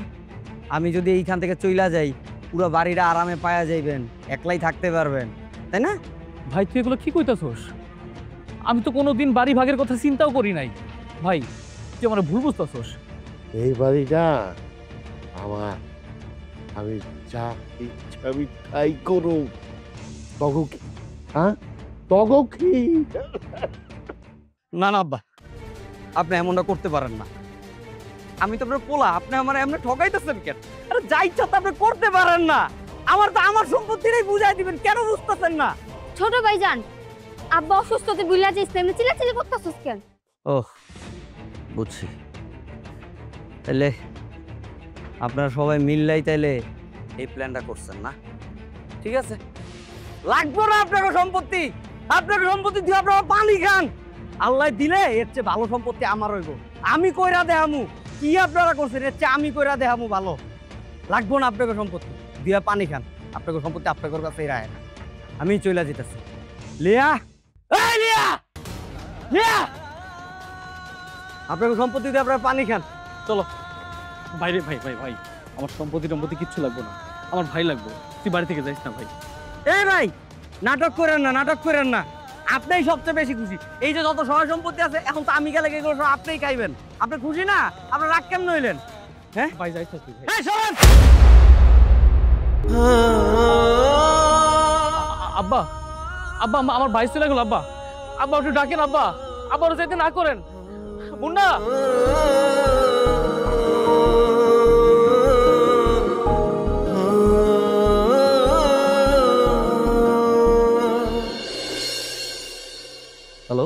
Speaker 2: আমি যদি এইখান থেকে চইলা যাই, পুরো বাড়িটা আরামে পায়া যাইবেন, একলাই থাকতে পারবেন, তাই না?
Speaker 1: ভাই তুই এগুলো কি কইতাছস? আমি তো কোনোদিন বাড়ি ভাগের কথা চিন্তাও করি নাই। ভাই তুই আমার ভুল বুঝতাছস।
Speaker 4: এই বাড়িটা আমার, আমি যা ইচ্ছা আমি তাই করু। তগো কি? হ্যাঁ তগো কি?
Speaker 2: না না আব্বা, আপনি এমনটা করতে পারেন না। আমি তো আপনার পোলা, আপনি আমার এমনি ঠকাইতেছেন কেন? আরে যা ইচ্ছা তো আপনি করতে পারেন না। আমার তো আমার সম্পত্তিটাই বুঝাই দিবেন, কেন বুঝতেছেন না?
Speaker 3: ছোট ভাইজান, আব্বা অসুস্থতে বুইলা যাইস, এমনি চিল্লাচিল্লি করতাছস কেন?
Speaker 2: ওহ বুঝছি, তাইলে আপনারা সবাই মিললাই তাইলে এই প্ল্যানটা করছেন না? ঠিক আছে, লাগবো না আপনাকে সম্পত্তি। আপনাকে সম্পত্তি দিয়ে আপনারা পানি খান। আল্লাহ দিলে এর চেয়ে ভালো সম্পত্তি আমার হইব। আমি কইরা দেহামু কি আপনারা করছেন, এর চেয়ে আমি কইরা দেহামু ভালো। লাগবো না আপনাকে সম্পত্তি, দিয়া পানি খান। আপনাকে সম্পত্তি আপনাদের কাছেই রায় না, আমি চইলা যেতেছি। লিয়া, এই লিয়া, লিয়া, আপনাকে সম্পত্তি দিয়ে আপনারা পানি খান। চলো।
Speaker 1: বাইরে ভাই ভাই ভাই, আমার সম্পত্তি কিচ্ছু লাগবে না, আমার ভাই লাগবে। তুই বাড়ি থেকে যাইস না ভাই।
Speaker 2: এই ভাই, নাটক করেন না, নাটক করেন না। আপনিই সবচেয়ে বেশি খুশি। এই যে যত সহায় সম্পত্তি আছে, এখন তো আমি গেলে এগুলো সব আপনিই খাইবেন। আপনি খুশি না? আপনার রাগ কেমন হইলেন? হ্যাঁ
Speaker 1: ভাই যাইস না তুই ভাই।
Speaker 2: এই শোনেন,
Speaker 1: আব্বা আব্বা আমার ভাই চলে গেল। আব্বা আব্বা একটু ডাকেন। আব্বা আব্বা ওরা যেতে না করেন। মুন্না, হ্যালো,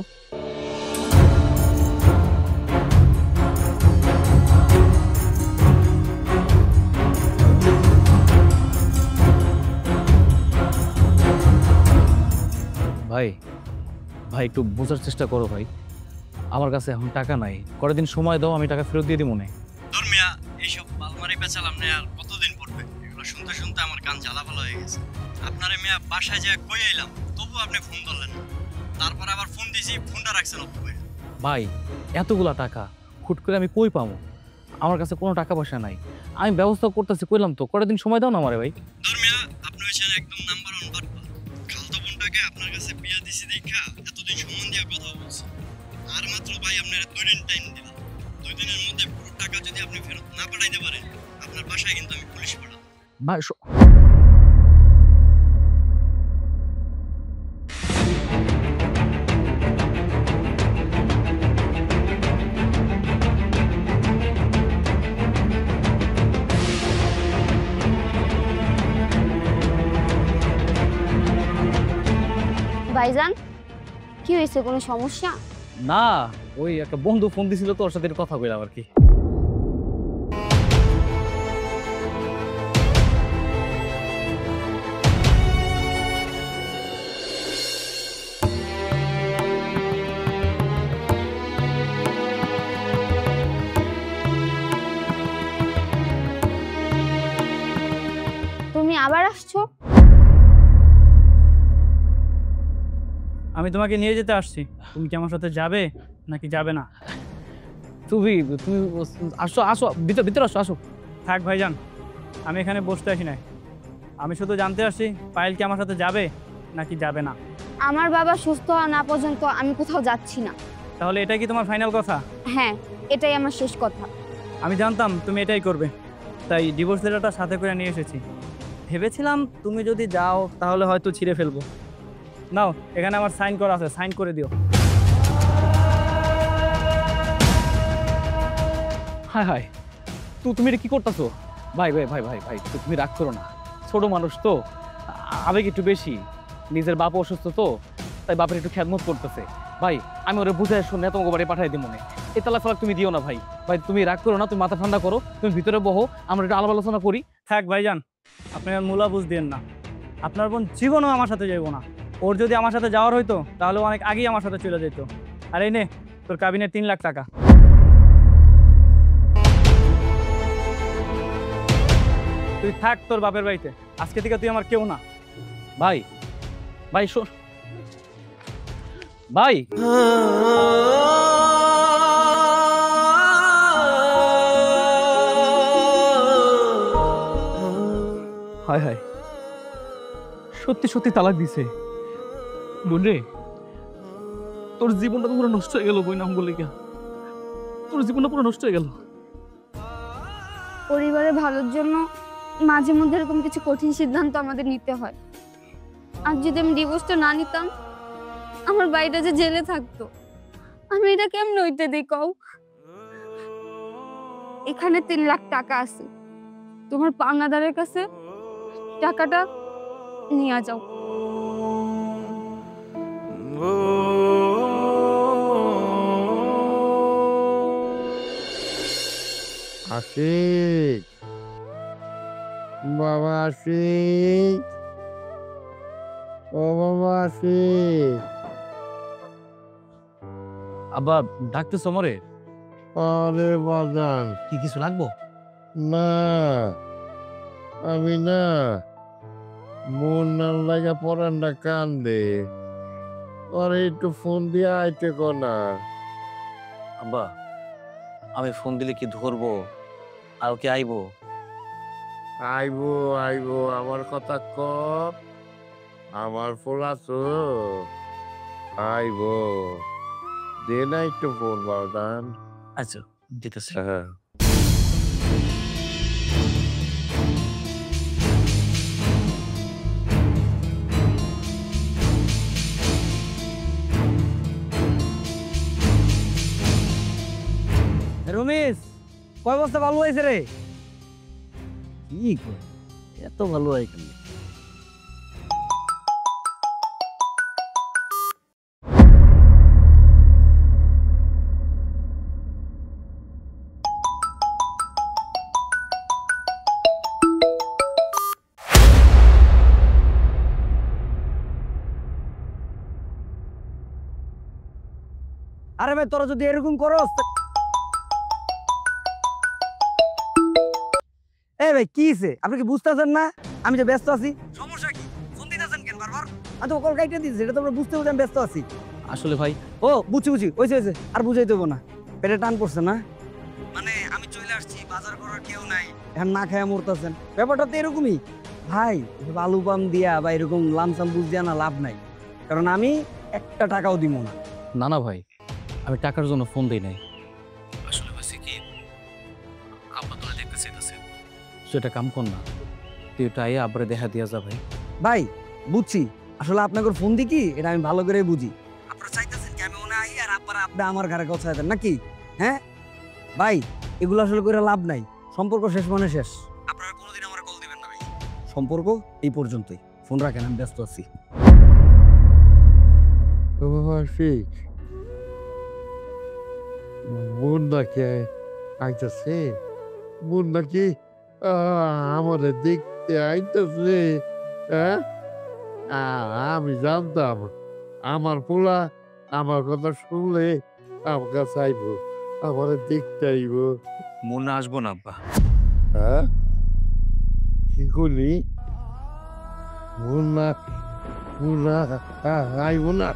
Speaker 1: ভাই ভাই একটু বোঝার চেষ্টা করো ভাই। আমার কাছে এখন টাকা নাই, কয়েকদিন দিন সময় দাও, আমি টাকা ফেরত দিয়ে দিব না।
Speaker 6: ধর্মিয়া এইসব আলমারি পেঁচালাম না, আর কতদিন পড়বে? এগুলো শুনতে শুনতে আমার কান জ্বালাভালা হয়ে গেছে। আপনারে মেয়া বাসায় যা কই আইলাম, তবু আপনি ফোন ধরলেন না। তারপর আবার ফোন দিয়েছি, ফোনটা রাখছেন অফ করে।
Speaker 1: ভাই এতগুলা টাকা হুট করে আমি কই পাবো? আমার কাছে কোনো টাকা পয়সা নাই, আমি ব্যবস্থা করতেছি, কইলাম তো। কয়েকদিন সময় দাও না আমারে ভাই।
Speaker 6: ধর্মিয়া আপনি হচ্ছেন একদম নাম্বার ওয়ান বাটপার। খালতো বোনটাকে আপনার কাছে বিয়া দিছি দেখা এতদিন সম্মান দিয়ে কথা বলছি। আর মাত্র ভাই আপনার 2 দিন টাইম দিলাম। 2 দিনের মধ্যে পুরো টাকা যদি আপনি ফেরত না পাঠাইতে পারেন, আপনার বাসায় কিন্তু আমি পুলিশ পাঠাবো।
Speaker 1: ভাই
Speaker 3: ভাইজান, কি হয়েছে? কোনো সমস্যা?
Speaker 1: না, ওই একটা বন্ধু ফোন দিছিল, তোর সাথে কথা কইলাম আর কি।
Speaker 3: তুমি আবার আসছো?
Speaker 5: আমি তোমাকে নিয়ে যেতে আসছি, তুমি কি আমার সাথে যাবে নাকি যাবে না?
Speaker 1: তুমি তুমি আসো আসো, ভিতরে আসো আসো।
Speaker 5: থাক ভাইজান, আমি এখানে বসতে আসি নাই। আমি শুধু জানতে আসছি পায়েল কি আমার সাথে যাবে নাকি যাবে না।
Speaker 3: আমার বাবা সুস্থ হওয়া না পর্যন্ত আমি কোথাও যাচ্ছি না।
Speaker 5: তাহলে এটাই কি তোমার ফাইনাল কথা?
Speaker 3: হ্যাঁ, এটাই আমার শেষ কথা।
Speaker 5: আমি জানতাম তুমি এটাই করবে। তাই ডিভোর্স লেটারটা সাথে করে নিয়ে এসেছি। ভেবেছিলাম তুমি যদি যাও তাহলে হয়তো ছিঁড়ে ফেলবো। নাও, এখানে আমার সাইন করা আছে, সাইন করে দিও।
Speaker 7: হায় হায়, তুমি এটা কি করতেছো? ভাই ভাই ভাই ভাই ভাই, তুমি রাগ করো না, ছোট মানুষ তো, আবেগ একটু বেশি। নিজের বাপ অসুস্থ তো, তাই বাপের একটু খেদমত করতেছে। ভাই আমি ওরা বুঝাই শুনে তোমাকে বাড়ি পাঠাই দিই মনে, এই তালাক ফালাক তুমি দিও না ভাই। ভাই তুমি রাগ করো না, তুমি মাথা ঠান্ডা করো, তুমি ভিতরে বহো, আমরা একটু আলাপ আলোচনা করি।
Speaker 5: থাক ভাইজান, আপনি আর মূলা বুঝ দিন না। আপনার বোন জীবনও আমার সাথে যাইব না। ওর যদি আমার সাথে যাওয়ার হইতো তাহলে অনেক আগেই আমার সাথে চলে যেত। আর এই নে তোর কাবিনের 3 লাখ টাকা। তুই থাক তোর বাপের বাড়িতে, আজকে থেকে তুই আমার কেউ না।
Speaker 7: ভাই ভাই শোন ভাই, হায় হায়, সত্যি সত্যি তালাক দিছে। বোন রে, তোর জীবনটা তো পুরো নষ্ট হয়ে গেল। বই নাম বলে গিয়া তোর জীবনটা পুরো নষ্ট হয়ে গেল।
Speaker 3: পরিবারের ভালোর জন্য মাঝে মধ্যে এরকম কিছু কঠিন সিদ্ধান্ত আমাদের নিতে হয়। আর যদি আমি ডিভোর্সটা না নিতাম, আমার বাড়িটা যে জেলে থাকতো। আমি এটা কেমন হইতে দিই কও? এখানে 3 লাখ টাকা আছে, তোমার পাওনাদারের কাছে টাকাটা নিয়ে যাও।
Speaker 4: আশিক, বাবা আশিক, ও বাবা আশিক।
Speaker 1: আব্বা ডাকতেছো মরে?
Speaker 4: আরে বাজান,
Speaker 1: কি কিছু লাগবো?
Speaker 4: না আমি না, মন না লাগা পরানটা কান্দে, আরে একটু ফোন দিয়ে আইতে না।
Speaker 1: আব্বা আমি ফোন দিলে কি ধরবো? আর কি আইবো?
Speaker 4: আইবো আইবো, আমার কথা ক, আমার ফোন আছো, আইবো, দে না একটু ফোন বাউদান।
Speaker 1: আচ্ছা দিতেছি।
Speaker 4: হ্যাঁ
Speaker 2: রমেশ, কয় বস্তা ভালো হয়েছে রে?
Speaker 6: কি করে এত ভালো হয় কেন?
Speaker 2: আরে ভাই, তোরা যদি এরকম করস, এই ভাই কি হইছে? আপনি কি বুঝতেছেন না আমি যে ব্যস্ত আছি? সমস্যা কি? ফোন দিতেছেন কেন বারবার? আমি তো কল কাইটা দিয়েছি, এটা তোমরা বুঝতে বুঝে আমি ব্যস্ত আছি।
Speaker 7: আসলে ভাই,
Speaker 2: ও বুঝছি বুঝছি, হয়েছে আর বুঝাই দেবো না। পেটে টান পড়ছে না, মানে আমি চলে আসছি, বাজার করার কেউ নাই, এখন না খায়া মরতেছেন। ব্যাপারটা তো এরকমই ভাই, আলু পাম দিয়া বা এরকম লামসাম বুঝ দিয়া না লাভ নাই, কারণ আমি একটা টাকাও দিব না।
Speaker 7: না না ভাই, আমি টাকার জন্য ফোন দিই নাই।
Speaker 1: আসলে হয়েছে কি, আব্বা তোরা দেখতে চাইতেছে।
Speaker 7: সেটা কাম কর না,
Speaker 1: তুই একটু আইয়া আব্বারে দেখা দিয়া যা ভাই।
Speaker 2: ভাই বুঝছি, আসলে আপনাকে ফোন দি কি এটা আমি ভালো করে বুঝি। আপনারা চাইতেছেন কি আমি ওনা আই আর আপনারা আপনি আমার ঘরে কথা দেন নাকি? হ্যাঁ ভাই, এগুলো আসলে করে লাভ নাই, সম্পর্ক শেষ মানে শেষ। আপনারা কোনোদিন আমার কল দিবেন না ভাই, সম্পর্ক এই পর্যন্তই। ফোন রাখেন, আমি ব্যস্ত আছি।
Speaker 4: ও বাবা আশিক, মন নাকি আইতাছে, মন নাকি আমাদের দেখতে আইতাছে। হ্যাঁ আমি জানতাম আমার পোলা আমার কথা শুনলে আমার কাছে আইব, আমার দেখতে আইব।
Speaker 1: মুন্না আসবো না আব্বা।
Speaker 4: হ্যাঁ কি করলি? মুন্না মুন্না আইব না?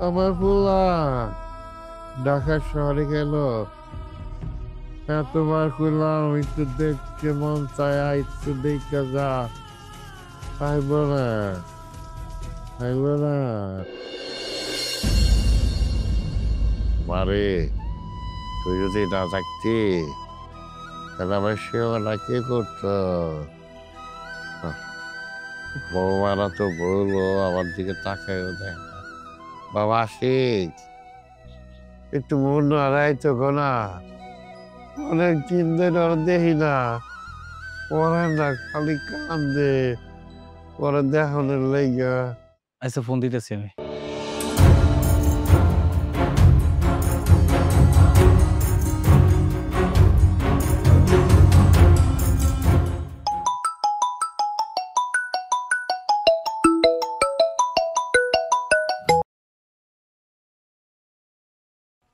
Speaker 4: আমার পোলা ঢাকা শহরে গেল, এতবার করলাম একটু দেখতে মন চায়, একটু দেখতে যা, আইব না। হইলো না মারে, তুই যদি না থাকতি তাহলে আমার সেবাটা কে করতো? বৌমারা তো বললো, আমার দিকে তাকায়ও দেয় না। বাবা আশিক, একটু মন হারাই তো গোনা, অনেক দিন ধরে ওর দেখি না, পরে না খালি কান্দে, পরে দেখানোর লেগা।
Speaker 1: আচ্ছা ফোন দিতেছি আমি।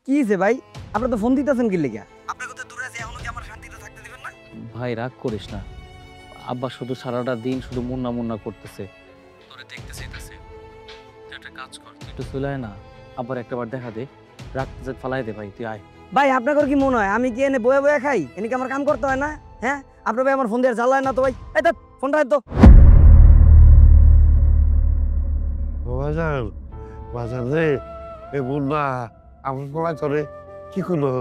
Speaker 2: কি হইছে ভাই, আপনি তো ফোন দিতেছেন কি লেগা? আপনার কথা দূরে আছে, এখনো কি আমার শান্তিতে থাকতে দিবেন না?
Speaker 1: ভাই রাগ করিস না, আব্বা শুধু সারাটা দিন শুধু মুন্না মুন্না করতেছে, তোরে দেখতে চাইতেছে। তুই একটা কাজ কর, তুই একটু চলে আয় না, আব্বার একটাবার দেখা দে, রাখতে ফালাই দে ভাই, তুই আয়।
Speaker 2: ভাই আপনার কি মনে হয় আমি কি এনে বয়ে বয়ে খাই? এনে কি আমার কাম করতে হয় না? হ্যাঁ, আপনার ভাই আমার ফোন দিয়ে জ্বালায় না তো ভাই। এই তো ফোনটা তো
Speaker 4: বাজার বাজার রে, এ মুন্না আমার পড়া করে কি করলো?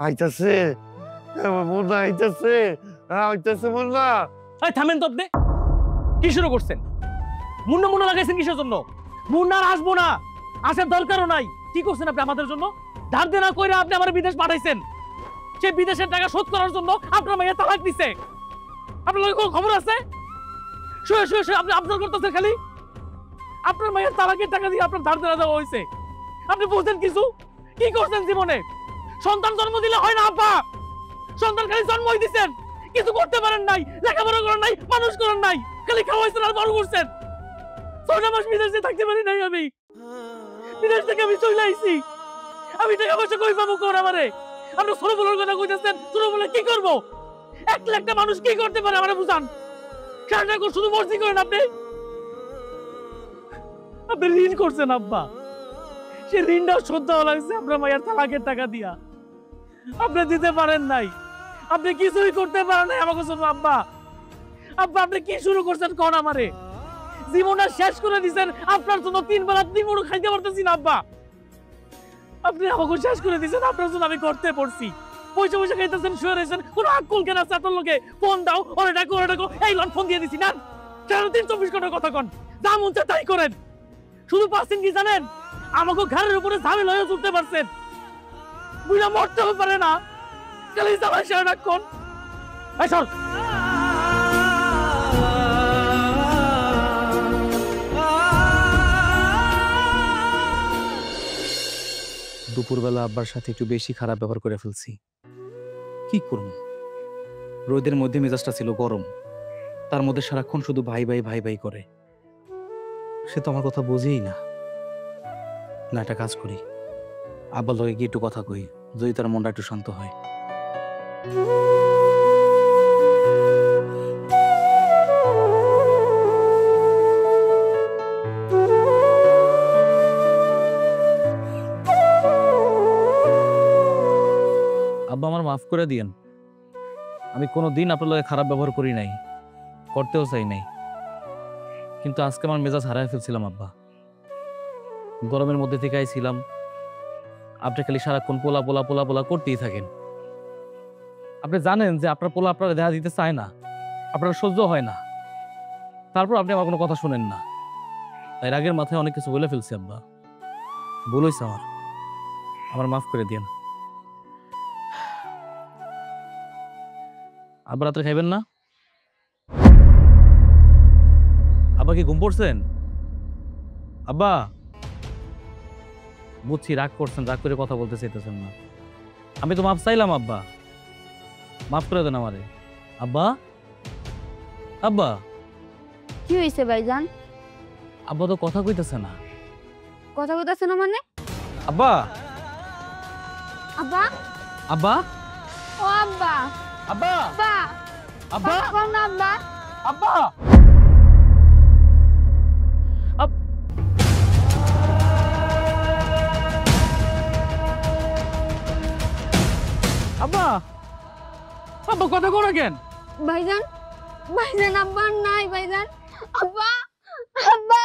Speaker 4: আইতাছে মুন্না, আইতাছে আইতাছে মুন্না।
Speaker 7: এই থামেন তো আপনি, কি শুরু করছেন? মুন্না মুন্না লাগাইছেন কিসের জন্য? মুন্না আর আসবো না, আসার দরকারও নাই। কি করছেন আপনি আমাদের জন্য? ধার দেনা কইরা আপনি আমার বিদেশ পাঠাইছেন, সেই বিদেশের টাকা শোধ করার জন্য আপনার মাইয়া তালাক দিছে। আপনার লগে কোনো খবর আছে? শুয়ে শুয়ে শুয়ে আপনি আবদার করতেছেন খালি। আপনার মায়ের তালাকের টাকা দিয়ে আপনার ধার দেনা দেওয়া হয়েছে, আপনি বুঝছেন কিছু? কি করছেন জীবনে? সন্তান জন্ম দিলে হয় না আব্বা, সন্তান খালি জন্মই দিচ্ছেন, কিছু করতে পারেন নাই, লেখাপড়া করেন নাই, মানুষ করেন নাই, খালি খাওয়াইছেন আর বড় করছেন। 6 মাস বিদেশে থাকতে পারি নাই আমি, বিদেশ থেকে আমি চলে আইছি। আমি টাকা পয়সা কই পাবো কোন আমারে? আপনি ছোট বলার কথা কইতেছেন, ছোট বলে কি করবো? 1 লাখটা মানুষ কি করতে পারে আমারে বুঝান। সারাটা শুধু মর্জি করেন আপনি। আপনি ঋণ করছেন আব্বা, সে ঋণটাও শোধ দেওয়া লাগছে আপনার মায়ের তালাকের টাকা দিয়া। আপনি দিতে পারেন নাই, আপনি কিছুই করতে পারেন নাই আমাকে জন্য আব্বা। আব্বা আপনি কি শুরু করছেন কোন আমারে? জীবনটা শেষ করে দিয়েছেন আপনার জন্য, 3 বেলা 3 মুঠো খাইতে পারতেছি না আব্বা। আপনি আমাকে শেষ করে দিয়েছেন, আপনার জন্য আমি করতে পড়ছি। পয়সা পয়সা খাইতেছেন, শুয়ে রয়েছেন, কোনো আক্কুল কেন আছে আপনার লোকে? ফোন দাও, ওরে ডাকো ওরে ডাকো, এই লন ফোন দিয়ে দিছি না। 24 ঘন্টা কথা কন, যা মন চায় তাই করেন। শুধু পাচ্ছেন কি জানেন? আমাকে ঘরের উপরে ঝামেলা হয়ে উঠতে পারছেন, বুঝা মরতেও পারে না, খালি জ্বালা সেরে রাখুন। এই সর।
Speaker 1: দুপুরবেলা আব্বার সাথে একটু বেশি খারাপ ব্যবহার করে ফেলছি, কি করব? রোদের মধ্যে মেজাজটা ছিল গরম, তার মধ্যে সারাক্ষণ শুধু ভাই ভাই ভাই ভাই করে। সে তো আমার কথা বোঝেই না। না একটা কাজ করি, আব্বার লগে গিয়ে একটু কথা কই, যদি তার মনটা একটু শান্ত হয়। আব্বা আমার মাফ করে দিয়েন, আমি কোনোদিন আপনার লগে খারাপ ব্যবহার করি নাই, করতেও চাই নাই, কিন্তু আজকে আমার মেজাজ হারায় ফেলছিলাম আব্বা। গরমের মধ্যে থেকে আইছিলাম, আপনি খালি সারাক্ষণ পোলা পোলা পোলা পোলা করতেই থাকেন। আপনি জানেন যে আপনার পোলা আপনারা দেখা দিতে চায় না, আপনার সহ্য হয় না, তারপর আপনি আমার কোনো কথা শুনেন না। তাই রাগের মাথায় অনেক কিছু বলে ফেলছি আব্বা, ভুল হয়েছে আমার মাফ করে দিয়েন। আব্বা রাত্রে খাইবেন না? আব্বা কি ঘুম পড়ছেন? আব্বা বুঝছি রাগ করছেন, রাগ করে কথা বলতে চাইতেছেন না। আমি তো মাফ চাইলাম আব্বা, মাফ করে দেন আমারে। আব্বা আব্বা
Speaker 3: কি হইছে ভাইজান?
Speaker 1: আব্বা তো কথা কইতেছে না।
Speaker 3: কথা কইতাছে না মানে?
Speaker 1: আব্বা
Speaker 3: আব্বা
Speaker 1: আব্বা
Speaker 3: ও আব্বা
Speaker 1: আব্বা
Speaker 3: আব্বা
Speaker 1: আব্বা
Speaker 3: কোন আব্বা?
Speaker 1: আব্বা আব্বা আব্বা কথা কোন কেন?
Speaker 3: ভাইজান ভাইজান আব্বা নাই ভাইজান। আব্বা আব্বা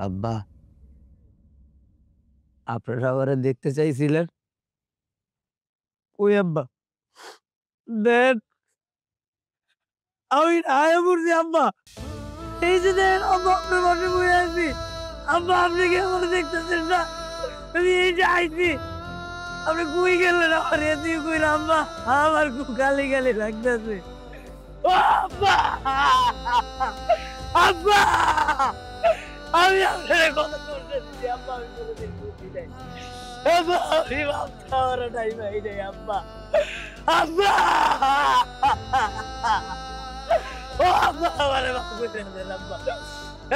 Speaker 2: আব্বা, আপনারা আবার দেখতে চাইছিলেন? ওই আব্বা দেন, আমি আয়া পড়ছি আব্বা। এই যে দেন আব্বা, আপনার পাশে বসে আছি। আব্বা আপনি কি আমার দেখতেছেন না? আমি এই যে আইছি, আপনি কই গেলেন? আমার এদিকে কই না আব্বা, আমার খুব গালি গালি লাগতেছে। ও আব্বা, আব্বা আমি আপনার কথা করতেছি আব্বা, আমি কোনোদিন বুঝি নাই আব্বা, আমি মাপ খাওয়ার টাইম পাই নাই আব্বা। আব্বা ও আব্বা, আমারে মাপ করে দেন আব্বা,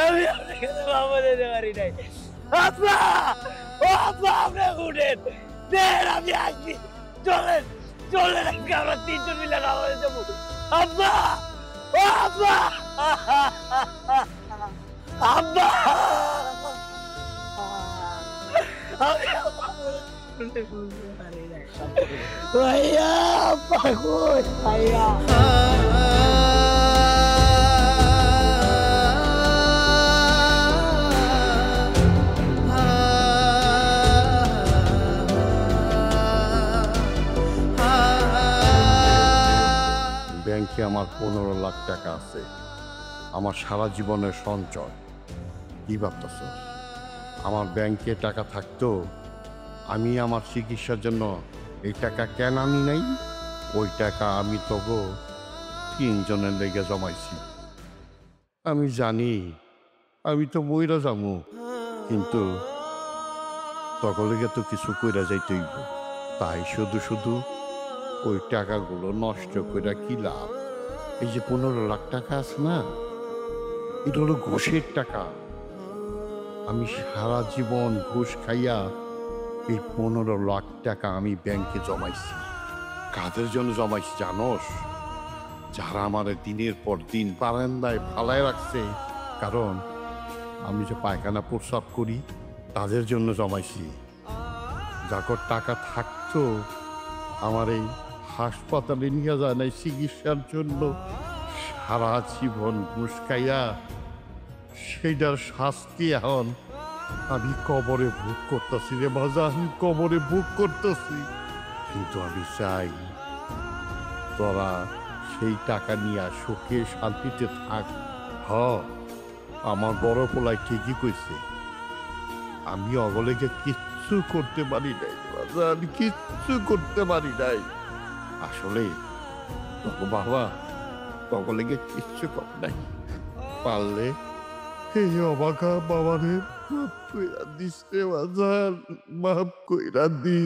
Speaker 2: আমি আপনার কাছে মাপ দিতে পারি নাই আব্বা। ও আব্বা, আপনি উঠেন, দেন আমি আসছি, চলেন চলেন, আজকে আমরা 3 জন মিলে নামাজে যাবো আব্বা। ও আব্বা, আব্বা আমি বুঝতে পারি নাই ভাইয়া, আব্বা কই ভাইয়া?
Speaker 4: ব্যাংকে আমার 15 লাখ টাকা আছে, আমার সারা জীবনের সঞ্চয়। কি ভাবতেছ আমার ব্যাংকে টাকা থাকতো আমি আমার চিকিৎসার জন্য এই টাকা কেন আনি নাই? ওই টাকা আমি তবু 3 জনের লেগে জমাইছি। আমি জানি আমি তো মইরা যাবো, কিন্তু তকলেগে তো কিছু কইরা যাইতেইব। তাই শুধু শুধু ওই টাকাগুলো নষ্ট কইরা কি লাভ? এই যে 15 লাখ টাকা আছে না, এটা হলো ঘুষের টাকা। আমি সারা জীবন ঘুষ খাইয়া এই 15 লাখ টাকা আমি ব্যাংকে জমাইছি। কাদের জন্য জমাইছি জানোস? যারা আমার দিনের পর দিন বারান্দায় ফালায় রাখছে, কারণ আমি যে পায়খানা প্রস্রাব করি, তাদের জন্য জমাইছি। যাকর টাকা থাকতো আমার এই হাসপাতালে নিয়ে যায় নাই চিকিৎসার জন্য, সারা জীবন ঘুষ খাইয়া সেইটার শাস্তি এখন আমি কবরে ভোগ করতেছি রে বাজান, কবরে ভোগ করতেছি। কিন্তু আমি চাই তোরা সেই টাকা নিয়ে সুখে শান্তিতে থাক। আমার বড় পোলাই ঠিকই কইছে, আমি অগলেকে কিচ্ছু করতে পারি নাই বাজান, কিচ্ছু করতে পারি নাই। আসলে বাবা অগলেকে কিচ্ছু কর নাই, পারলে এই অবাকা বাবারে মাফ কইরা দিস রে বাজান, মাফ কইরা দি।